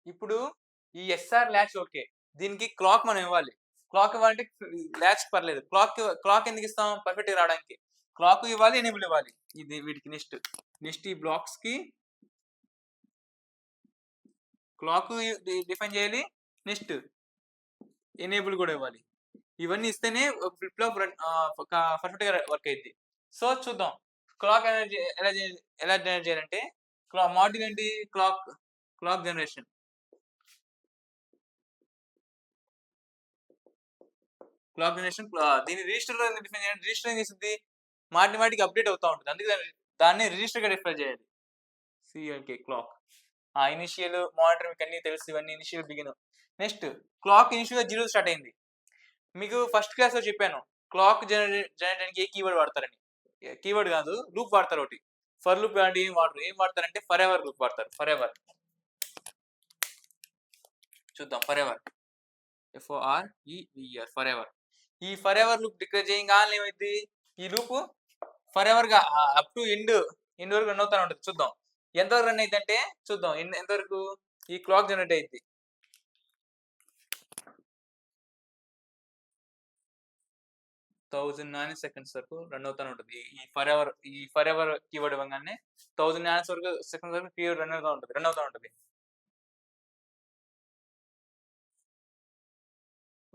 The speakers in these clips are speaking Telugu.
ఇప్పుడు ఈ ఎస్ఆర్ లాచ్ ఓకే. దీనికి క్లాక్ మనం ఇవ్వాలి. క్లాక్ ఇవ్వాలంటే లాచ్ పర్లేదు. క్లాక్ ఎందుకు ఇస్తాం? పర్ఫెక్ట్‌గా రావడానికి. క్లాక్ ఇవ్వాలి, ఎనేబుల్ ఇవ్వాలి. ఇది వీటికి నెక్స్ట్. నెక్స్ట్ ఈ బ్లాక్స్‌కి క్లాక్ డిఫైన్ చేయాలి. నెక్స్ట్ ఎనేబుల్ కూడా ఇవ్వాలి. ఇవన్నీ ఇస్తేనే ఫ్లిప్ ఫ్లాప్ పర్ఫెక్ట్‌గా వర్క్ అయిద్ది. సో చూద్దాం. క్లాక్ ఎలా జనరేట్ చేయాలంటే మాడ్యూల్ ఏంటి? Clock generation. క్లాక్ జనరేషన్ దీన్ని రిజిస్టర్‌లో డిఫైన్ చేయాలి. రిజిస్టర్ ఏం చేసిద్ది? మాటికి అప్‌డేట్ అవుతా ఉంటది. అందుకే దాన్ని రిజిస్టర్‌గా డిఫైన్ చేయాలి. సీఎల్‌కే క్లాక్. ఇనీషియల్, మానిటర్ మీకన్నీ తెలుసు. ఇవన్నీ ఇనీషియల్, బిగిన్. నెక్స్ట్ క్లాక్ ఇనీషియల్‌గా 0 స్టార్ట్ అయింది. మీకు ఫస్ట్ క్లాస్‌లో చెప్పాను. క్లాక్ జనరేటర్‌కి ఏ కీవర్డ్ వాడతారని. కీవర్డ్ కాదు, లూప్ వాడతారు ఒకటి. ఫర్ లూప్ లాంటివి ఏం వాడరు. ఏం వాడతారంటే ఫర్ ఎవర్ లూప్ వాడతారు. Forever. చూద్దాం forever. FOREVER forever. ఈ ఫర్ ఎవర్ లూప్ డిక్లేర్ చేయంగానే ఏమైద్ది? ఈ లూప్ ఫర్ ఎవర్‌గా అప్ టు ఎండ్ వరకు రన్ అవుతానే ఉంటది. చూద్దాం. ఎంతవరకు రన్ అయిద్దంటే చూద్దాం. ఎంతవరకు ఈ క్లాక్ జనరేట్ అయిద్ది. 1000 నానో సెకండ్స్ వరకు రన్ అవుతానే ఉంటది. ఈ ఫర్ ఎవర్ కీవర్డ్ ఇవ్వంగానే 1000 నానో సెకండ్స్ వరకు కీవర్డ్ రన్ అవుతా ఉంటది.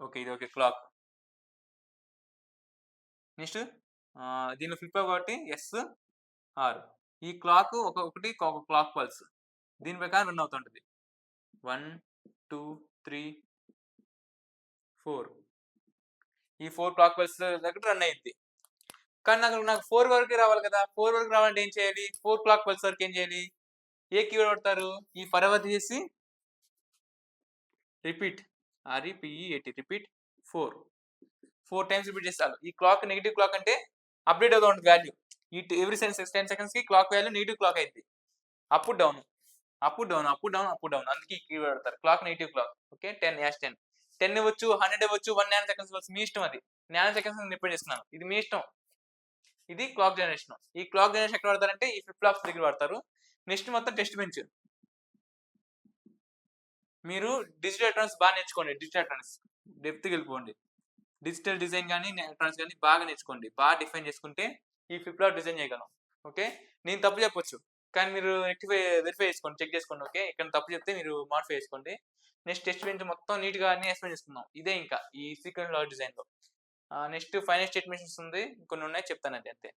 ఓకే. ఇది ఓకే క్లాక్. నెక్స్ట్ దీనిలో ఫ్లిప్ కాబట్టి ఆర్. ఈ క్లాక్ ఒకటి క్లాక్ పల్స్. దీని ప్రకారం రన్ అవుతా ఉంటది. 1, 2, 3, 4. ఈ 4 క్లాక్ పల్స్ దగ్గర రన్ అయ్యిద్ది. కానీ నాకు 4 వరకే రావాలి కదా! 4 వరకు రావాలంటే ఏం చేయాలి? 4 క్లాక్ పల్స్ వరకు ఏం చేయాలి? ఏ కీవర్డ్ వాడతారు? ఈ ఫర్ ఎవర్ తీసేసి repeat. REPEAT repeat 4. 4 times repeat చేస్తే చాలు. ఈ క్లాక్ నెగెటివ్ క్లాక్ అంటే అప్‌డేట్ అవుతా ఉంటది వాల్యూ. ఎవ్రీ 10 సెకండ్స్‌కి క్లాక్ వాల్యూ నెగెటివ్ క్లాక్ అయిద్ది. Up down. Up down, up down, up down. అందుకే ఈ కీవర్డ్ వాడతారు. Clock negative clock. ఓకే. 10 10 ఇవ్వచ్చు, 100 ఇవ్వచ్చు, 1 నానో సెకండ్స్ ఇవ్వచ్చు. మీ ఇష్టం అది. నానో సెకండ్స్ నేను రిపీట్ చేస్తున్నాను. ఇది మీ ఇష్టం. ఇది క్లాక్ జనరేషన్. ఈ క్లాక్ జనరేషన్ ఎక్కడ వాడతారంటే ఈ ఫ్లిప్ ఫ్లాప్స్ దగ్గర వాడతారు. నెక్స్ట్ మొత్తం టెస్ట్ బెంచ్. మీరు డిజిటల్ ఎలక్ట్రానిక్స్ బాగా నేర్చుకోండి. డిజిటల్ ఎలక్ట్రానిక్స్ డెప్త్‌కి వెళ్ళిపోండి. డిజిటల్ డిజైన్ గాని, ఎలక్ట్రానిక్స్ గాని బాగా నేర్చుకోండి. బాగా డిఫైన్ చేసుకుంటే ఈ ఫ్లిప్ ఫ్లాప్ డిజైన్ చేయగలం. ఓకే. నేను తప్పు చెప్పొచ్చు. కానీ మీరు వెరిఫై చేసుకోండి. చెక్ చేసుకోండి. ఓకే. ఇక్కడ తప్పు చెప్తే మీరు మోడిఫై చేసుకోండి. నెక్స్ట్ టెస్ట్ బెంచ్ మొత్తం నీట్‌గా అన్ని ఎక్స్‌ప్లెయిన్ చేసుకుందాం. ఇదే ఇంకా ఈ సీక్వెన్స్ లాజిక్ డిజైన్‌లో. నెక్స్ట్ ఫైనల్ స్టేట్మెంట్స్ ఉంది. కొన్ని ఉన్నాయి చెప్తాను అది అంతే.